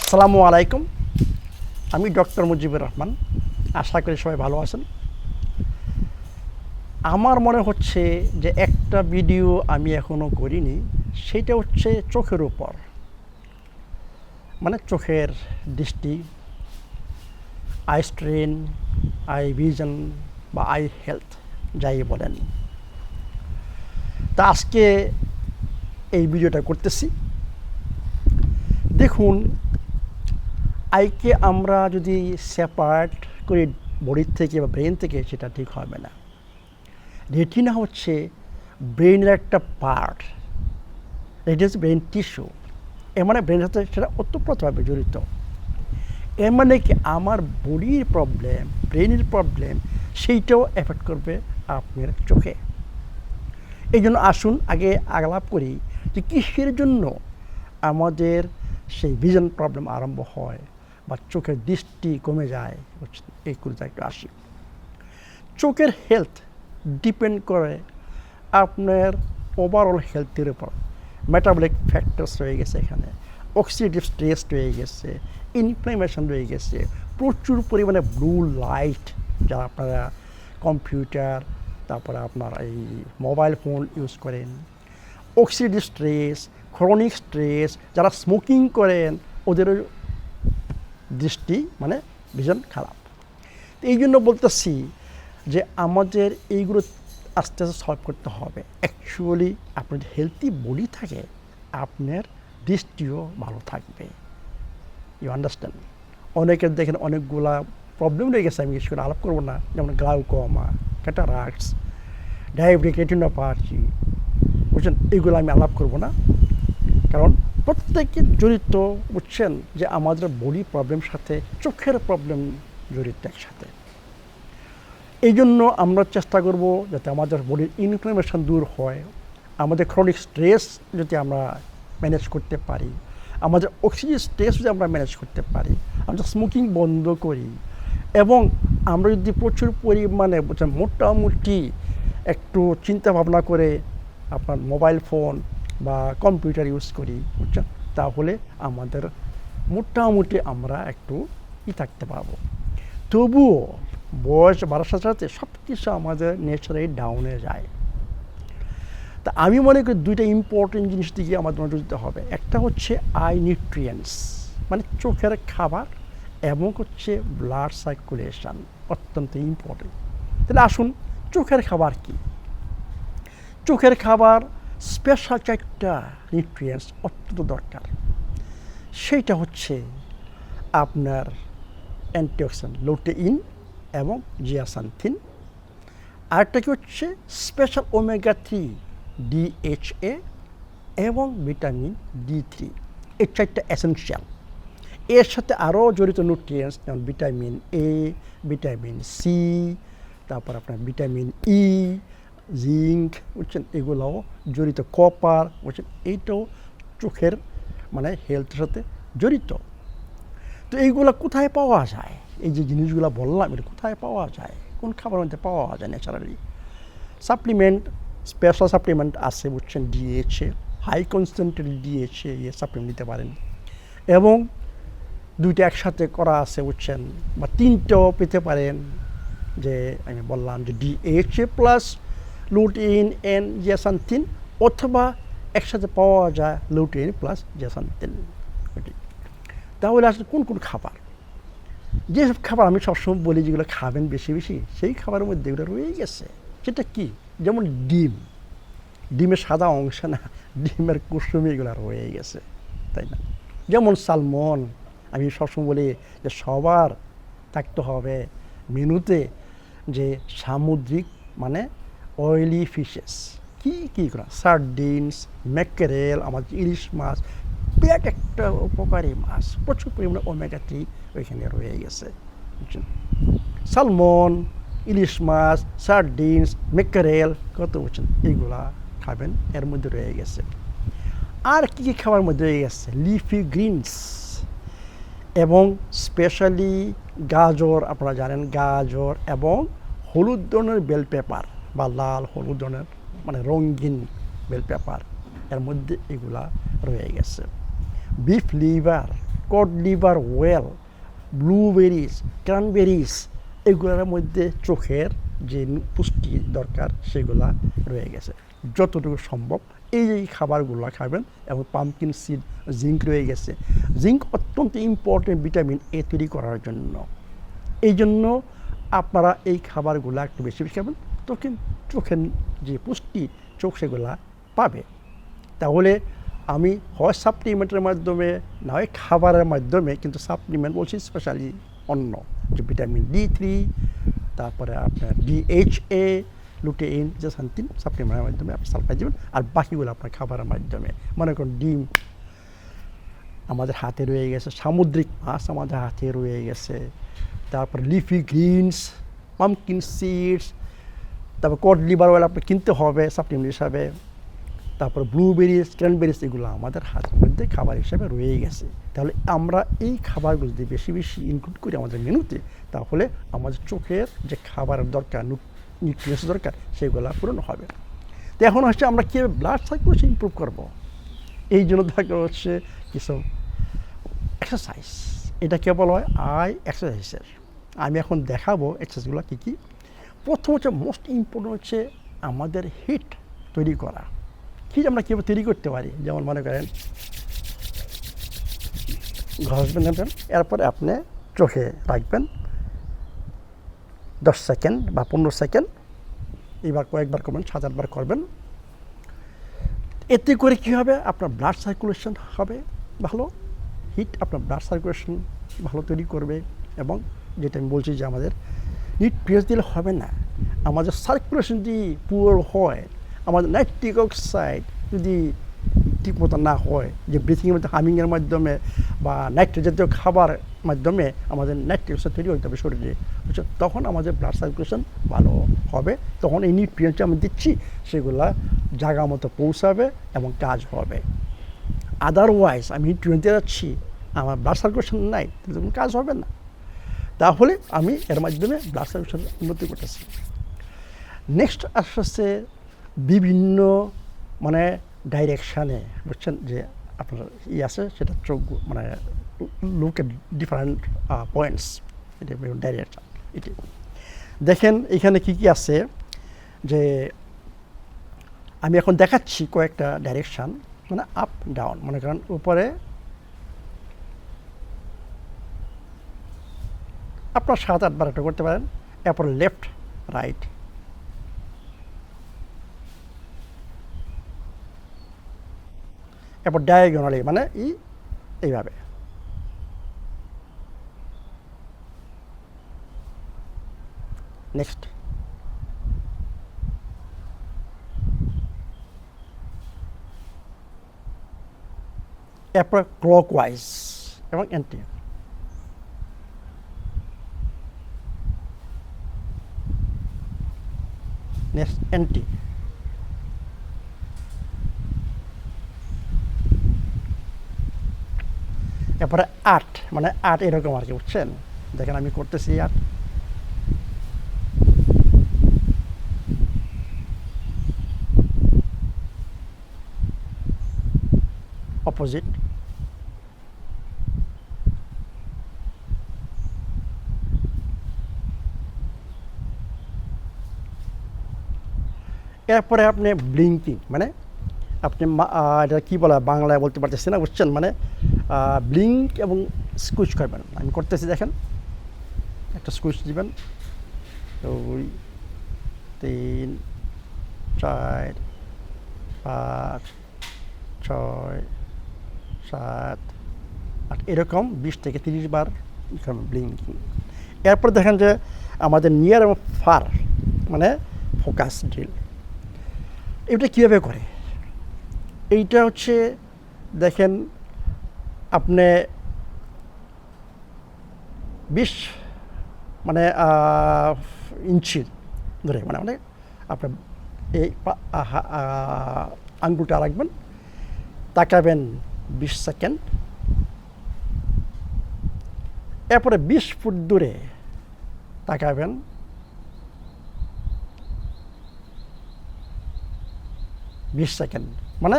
আসসালামু আলাইকুম। আমি ডক্টর মুজিবুর রহমান। আশা করি সবাই ভালো আছেন। আমার মনে হচ্ছে যে একটা ভিডিও আমি এখনও করিনি, সেটা হচ্ছে চোখের উপর, মানে চোখের দৃষ্টি, আই স্ট্রেন, আই ভিশন বা আই হেলথ যাই বলেন। তা আজকে এই ভিডিওটা করতেছি। দেখুন, আইকে আমরা যদি সেপারেট করি বডির থেকে বা ব্রেন থেকে, সেটা ঠিক হবে না। রেটিনা হচ্ছে ব্রেনের একটা পার্ট, এটা হচ্ছে ব্রেন টিস্যু। এর মানে ব্রেনের সাথে সেটা ওতপ্রোতভাবে জড়িত। এর মানে কি আমার বডির প্রবলেম, ব্রেনের প্রবলেম, সেইটাও এফেক্ট করবে আপনার চোখে। এই জন্য আসুন আগে আলাপ করি যে কিসের জন্য আমাদের সেই ভিশন প্রবলেম আরম্ভ হয় বা চোখের দৃষ্টি কমে যায়, এই কুরিতে একটু আসি। চোখের হেলথ ডিপেন্ড করে আপনার ওভারঅল হেলথের উপর। মেটাবলিক ফ্যাক্টরস রয়ে গেছে এখানে, অক্সিডেটিভ স্ট্রেস রয়ে গেছে, ইনফ্লামেশন রয়ে গেছে, প্রচুর পরিমাণে ব্লু লাইট, যারা আপনারা কম্পিউটার, তারপরে আপনার এই মোবাইল ফোন ইউজ করেন, অক্সিডেটিভ স্ট্রেস, ক্রনিক স্ট্রেস, যারা স্মোকিং করেন, ওদেরও দৃষ্টি মানে ভিশন খারাপ। এই জন্য বলতেছি যে আমাদের এইগুলো আস্তে আস্তে সলভ করতে হবে। অ্যাকচুয়ালি আপনার যদি হেলদি বডি থাকে, আপনার দৃষ্টিও ভালো থাকবে। You understand? অনেকের দেখেন অনেকগুলা প্রবলেম রয়ে গেছে, আমি কিছু করে আলাপ করবো না, যেমন গ্লাউকোমা, ক্যাটারাক্টস, ডায়াবেটিক রেটিনোপ্যাথি, বুঝছেন, এগুলো আমি আলাপ করবো না, কারণ প্রত্যেকে জড়িত, বুঝছেন, যে আমাদের বডি প্রবলেম সাথে চোখের প্রবলেম জড়িত একসাথে। এই জন্য আমরা চেষ্টা করব যাতে আমাদের বডির ইনফ্লামেশন দূর হয়, আমাদের ক্রনিক স্ট্রেস যদি আমরা ম্যানেজ করতে পারি, আমাদের অক্সিজেন স্ট্রেস যদি আমরা ম্যানেজ করতে পারি, আমরা স্মোকিং বন্ধ করি, এবং আমরা যদি প্রচুর পরিমাণে মোটামুটি একটু চিন্তা ভাবনা করে আপনার মোবাইল ফোন বা কম্পিউটার ইউজ করি, বুঝছেন, তাহলে আমাদের মোটামুটি আমরা একটু থাকতে পারবো। তবুও বয়স বাড়ার সাথে সাথে সব কিছু আমাদের নেচারেই ডাউনে যায়। তা আমি মনে করি দুইটা ইম্পর্টেন্ট জিনিস দিকে আমাদের নজর দিতে হবে। একটা হচ্ছে আই নিউট্রিয়েন্টস, মানে চোখের খাবার, এবং হচ্ছে ব্লাড সার্কুলেশন, অত্যন্ত ইম্পর্টেন্ট। তাহলে আসুন, চোখের খাবার কি? চোখের খাবার স্পেশাল চারটা নিউট্রিয়েন্টস অত্যন্ত দরকার। সেইটা হচ্ছে আপনার অ্যান্টিঅক্সিডেন্ট লুটেইন এবং জিয়াসান্থিন। আরেকটা কি হচ্ছে স্পেশাল ওমেগা 3 DHA এবং ভিটামিন D3। এই চারটা এসেনশিয়াল। এর সাথে আরও জড়িত নিউট্রিয়েন্টস যেমন ভিটামিন A, ভিটামিন C, তারপর আপনার ভিটামিন E, জিঙ্ক, বুঝছেন, এগুলোও জড়িত, কপার, বুঝছেন, এইটাও চোখের মানে হেলথের সাথে জড়িত। তো এইগুলো কোথায় পাওয়া যায়? এই যে জিনিসগুলো বললাম, এটা কোথায় পাওয়া যায়, কোন খাবারের মধ্যে পাওয়া যায় ন্যাচারালি? সাপ্লিমেন্ট, স্পেশাল সাপ্লিমেন্ট আছে, বুঝছেন, DHA, high concentrated DHA, supplement নিতে পারেন। এবং দুইটা একসাথে করা আছে, বুঝছেন, বা তিনটাও পেতে পারেন। যে আমি বললাম যে DHA প্লাস লুটেইন এন্ড জিয়াসান্থিন, অথবা একসাথে পাওয়া যায় লুটেইন প্লাস জিয়াসান্থিন। তাহলে আসলে কোন কোন খাবার, যেসব খাবার আমি সবসময় বলি যেগুলো খাবেন বেশি বেশি, সেই খাবারের মধ্যে এগুলো রয়ে গেছে। সেটা কি? যেমন ডিম, ডিমের সাদা অংশ না, ডিমের কুসুমি এগুলো রয়ে গেছে, তাই না? যেমন সালমন, আমি সবসময় বলি যে সবার থাকতে হবে মেনুতে যে সামুদ্রিক মানে অয়েলি ফিশেস, কী কী করা, সার্ডিনস, ম্যাকেরেল, আমাদের ইলিশ মাছ, বিরাট একটা উপকারী মাছ, প্রচুর পরিমাণে ওমেগা 3 ওইখানে রয়ে গেছে, বুঝছেন। সালমন, ইলিশ মাছ, সার্ডিনস, ম্যাকেরেল, কত, বুঝছেন, এইগুলা খাবেন, এর মধ্যে রয়ে গেছে। আর কী কী খাবার মধ্যে রয়ে গেছে? লিফি গ্রিনস, এবং স্পেশালি গাজর, আপনারা জানেন গাজর, এবং হলুদ ধরনের বেল পেপার বা লাল হলুদ ধরনের মানে রঙিন বেল পেপার, এর মধ্যে এগুলা রয়ে গেছে। Beef liver, cod liver oil, blueberries, cranberries, এগুলোর মধ্যে চোখের যে পুষ্টি দরকার সেগুলা রয়ে গেছে। যতটুকু সম্ভব এই খাবারগুলো খাবেন। এবং পাম্পকিন সিড, জিঙ্ক রয়ে গেছে। জিঙ্ক অত্যন্ত ইম্পর্টেন্ট ভিটামিন এ তৈরি করার জন্য। এই জন্য আপনারা এই খাবারগুলো একটু বেশি বেশি খাবেন, তখন চোখের যে পুষ্টি চোখ সেগুলা পাবে। তাহলে আমি হয় সাপ্লিমেন্টের মাধ্যমে না হয় খাবারের মাধ্যমে, কিন্তু সাপ্লিমেন্ট বলছি স্পেশালি অন্য যে ভিটামিন D3, তারপরে আপনার DHA, লুটেইন, যে সানতিন সাপ্লিমেন্টের মাধ্যমে আপনি সাপ্লাই দেবেন। আর বাকিগুলো আপনার খাবারের মাধ্যমে, মনে করুন ডিম আমাদের হাতে রয়ে গেছে, সামুদ্রিক মাছ আমাদের হাতে রয়ে গেছে, তারপর লিফি গ্রিনস, পাম্পকিন সিডস, তারপর কড লিভার অয়েল আপনি কিনতে হবে সাপ্লিমেন্ট হিসাবে, তারপর ব্লুবেরিজ, ক্র্যানবেরিজ, এগুলো আমাদের হাতের মধ্যে খাবার হিসাবে রয়ে গেছে। তাহলে আমরা এই খাবারগুলো যদি বেশি বেশি ইনক্লুড করি আমাদের মেনুতে, তাহলে আমাদের চোখের যে খাবারের দরকার, নিউট্রিয়েন্টস দরকার, সেগুলো পূরণ হবে। তো এখন হচ্ছে আমরা কীভাবে ব্লাড সার্কুলেশন ইমপ্রুভ করবো, এই জন্য দরকার হচ্ছে কিছু এক্সারসাইজ। এটা কেবল হয় আই এক্সারসাইজের। আমি এখন দেখাবো এক্সারসাইজগুলো কী কী। প্রথম হচ্ছে মোস্ট ইম্পর্টেন্ট হচ্ছে আমাদের হিট তৈরি করা। হিট আমরা কীভাবে তৈরি করতে পারি, যেমন মনে করেন ঘষবেন, নেবেন, এরপরে আপনি চোখে রাখবেন 10 সেকেন্ড বা 15 সেকেন্ড, এইবার কয়েকবার করবেন, 7-8 করবেন। এতে করে কী হবে, আপনার ব্লাড সার্কুলেশন হবে ভালো। হিট আপনার ব্লাড সার্কুলেশন ভালো তৈরি করবে। এবং যেটা আমি বলছি যে আমাদের নিউট্রিয়েন্টস দিলে হবে না, আমাদের সার্কুলেশন যদি পুয়ার হয়, আমাদের নাইট্রিক অক্সাইড যদি ঠিকমতো না হয়, যে ব্রিথিংয়ের মধ্যে হামিংয়ের মাধ্যমে বা নাইট্রেট জাতীয় খাবার মাধ্যমে আমাদের নাইট্রিক অক্সাইড তৈরি হতে হবে শরীরে, তখন আমাদের ব্লাড সার্কুলেশন ভালো হবে। তখন এই নিউট্রিয়েন্টস আমি দিচ্ছি সেগুলা জায়গা মতো পৌঁছাবে এবং কাজ হবে। আদারওয়াইজ আমি নিউট্রিয়েন্ট দিয়ে যাচ্ছি, আমার ব্লাড সার্কুলেশন নাই, তাহলে কোনো কাজ হবে না। তাহলে আমি এর মাধ্যমে ব্লাড সার্কুলেশন উন্নতি করতেছি। নেক্সট আসছে বিভিন্ন মানে ডাইরেকশানে, বুঝছেন, যে আপনার আছে সেটা চোখ মানে লুক এট ডিফারেন্ট পয়েন্টস, এটা ডাইরেকশান। এটি দেখেন এখানে কি কি আছে, যে আমি এখন দেখাচ্ছি কয়েকটা ডাইরেকশান, মানে আপ ডাউন। মনে করেন উপরে আপনার 7-8 বার একটা করতে পারেন, এরপর লেফট রাইট, এরপর ডায়াগোনালি, মানে এইভাবে। নেক্সট এরপর ক্লকওয়াইজ এবং অ্যান্টি। Next anti. এরপরে 8, মানে 8 এরকম আর কি, বুঝছেন। দেখেন আমি করতেছি 8, অপোজিট, এরপরে আপনি ব্লিঙ্কিং, মানে আপনি এটা কী বলা বাংলায় বলতে পারতেছি না, বুঝছেন, মানে ব্লিঙ্ক এবং স্কুইচ করবেন। আমি করতেছি, দেখেন একটা স্কুইচ দিবেন, 2, 3, 4, 5, 6, 7, 8, এরকম 20 থেকে 30 বার ব্লিঙ্কিং। এরপর দেখেন যে আমাদের নিয়ার এবং ফার, মানে ফোকাস ড্রিল। এটা কীভাবে করে, এইটা হচ্ছে দেখেন আপনি 20 মানে ইঞ্চি ধরে, মানে মানে আপনার এই আঙ্গুলটা রাখবেন, তাকাবেন 20 সেকেন্ড, এরপরে 20 ফুট দূরে তাকাবেন, বিশ সেকেন্ড, মানে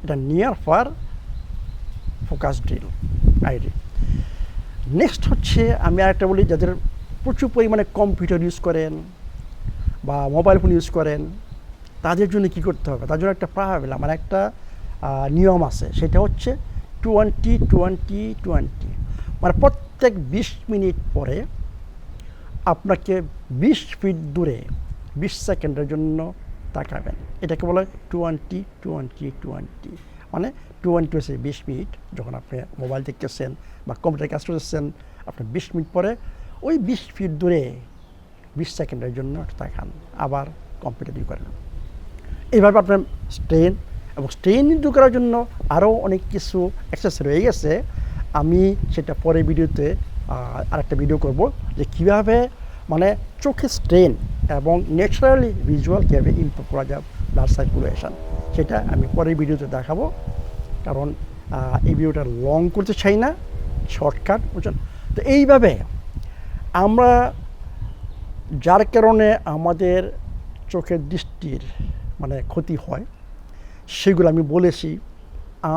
এটা নিয়ার ফার ফোকাস ড্রিল আইডি। নেক্সট হচ্ছে আমি আরেকটা বলি, যাদের প্রচুর পরিমাণে কম্পিউটার ইউজ করেন বা মোবাইল ফোন ইউজ করেন, তাদের জন্য কী করতে হবে? তার জন্য একটা প্রাবল, মানে একটা নিয়ম আছে, সেটা হচ্ছে 20-20-20। মানে প্রত্যেক 20 মিনিট পরে আপনাকে 20 ফিট দূরে 20 সেকেন্ডের জন্য তাকাবেন। এটাকে বলা হয় 20-20-20। মানে 20 হচ্ছে 20 মিনিট, যখন আপনি মোবাইল দেখতেছেন বা কম্পিউটার কাজ করতেছেন, আপনার 20 মিনিট পরে ওই 20 ফিট দূরে 20 সেকেন্ডের জন্য তাকান, আবার কম্পিউটার ইউজ করেন। এইভাবে আপনার স্ট্রেন, এবং স্ট্রেন দূর করার জন্য আরও অনেক কিছু এক্সারসাইজ রয়ে গেছে। আমি সেটা পরে ভিডিওতে আরেকটা ভিডিও করব, যে কীভাবে মানে চোখের স্ট্রেন এবং ন্যাচারালি ভিজুয়াল কীভাবে ইমপ্রুভ করা যায়, ব্লাড সার্কুলেশন, সেটা আমি পরের ভিডিওতে দেখাবো। কারণ এই ভিডিওটা লং করতে চাই না, শর্টকাট, বুঝছেন? তো এইভাবে আমরা, যার কারণে আমাদের চোখের দৃষ্টির মানে ক্ষতি হয়, সেগুলো আমি বলেছি।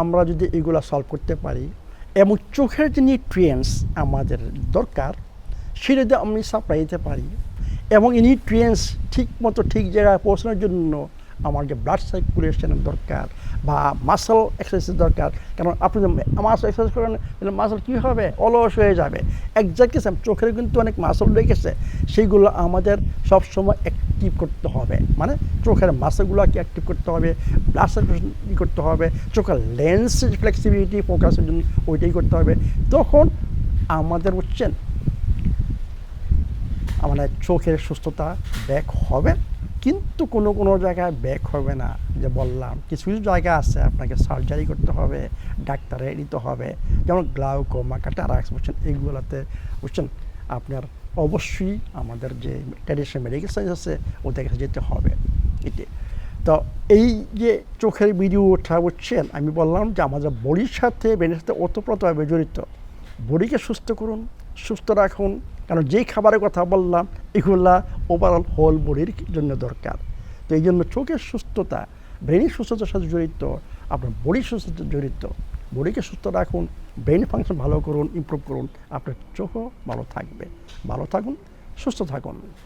আমরা যদি এগুলো সলভ করতে পারি এবং চোখের যে নিউট্রিয়েন্টস আমাদের দরকার, সেটা যদি আমি সাপ্লাই দিতে পারি, এবং এই নিউট্রিয়েন্টস ঠিক মতো ঠিক জায়গায় পৌঁছানোর জন্য আমার যে ব্লাড সার্কুলেশনের দরকার বা মাসল এক্সারসাইজের দরকার, কারণ আপনি মাসল এক্সারসাইজ করেন, মাসল কী হবে? অলস হয়ে যাবে। একজাক্টলি চোখের কিন্তু অনেক মাসল রেখেছে, সেইগুলো আমাদের সবসময় অ্যাক্টিভ করতে হবে। মানে চোখের মাসলগুলোকে অ্যাক্টিভ করতে হবে, ব্লাড সার্কুলেশন করতে হবে, চোখের লেন্স ফ্লেক্সিবিলিটি ফোকাসের জন্য ওইটাই করতে হবে। তখন আমাদের বুঝছেন মানে চোখের সুস্থতা ব্যাক হবে। কিন্তু কোনো কোনো জায়গায় ব্যাক হবে না, যে বললাম কিছু কিছু জায়গা আছে আপনাকে সার্জারি করতে হবে, ডাক্তারে নিতে হবে, যেমন গ্লাউকোমা, ক্যাটারাক্ট, বুঝছেন, এইগুলোতে বুঝছেন আপনার অবশ্যই আমাদের যে ট্র্যাডিশনাল মেডিকেল সায়েন্স আছে ওদের কাছে যেতে হবে। এটি তো এই যে চোখের ভিডিওটা বুঝছেন, আমি বললাম যে আমাদের বডির সাথে ব্রেনের সাথে ওতপ্রোতভাবে জড়িত। বডিকে সুস্থ করুন, সুস্থ রাখুন, কারণ যেই খাবারের কথা বললাম এগুলা ওভারঅল হোল বডির জন্য দরকার। তো এই জন্য চোখের সুস্থতা ব্রেনের সুস্থতার সাথে জড়িত, আপনার বডির সুস্থতা জড়িত। বডিকে সুস্থ রাখুন, ব্রেন ফাংশন ভালো করুন, ইমপ্রুভ করুন, আপনার চোখও ভালো থাকবে। ভালো থাকুন, সুস্থ থাকুন।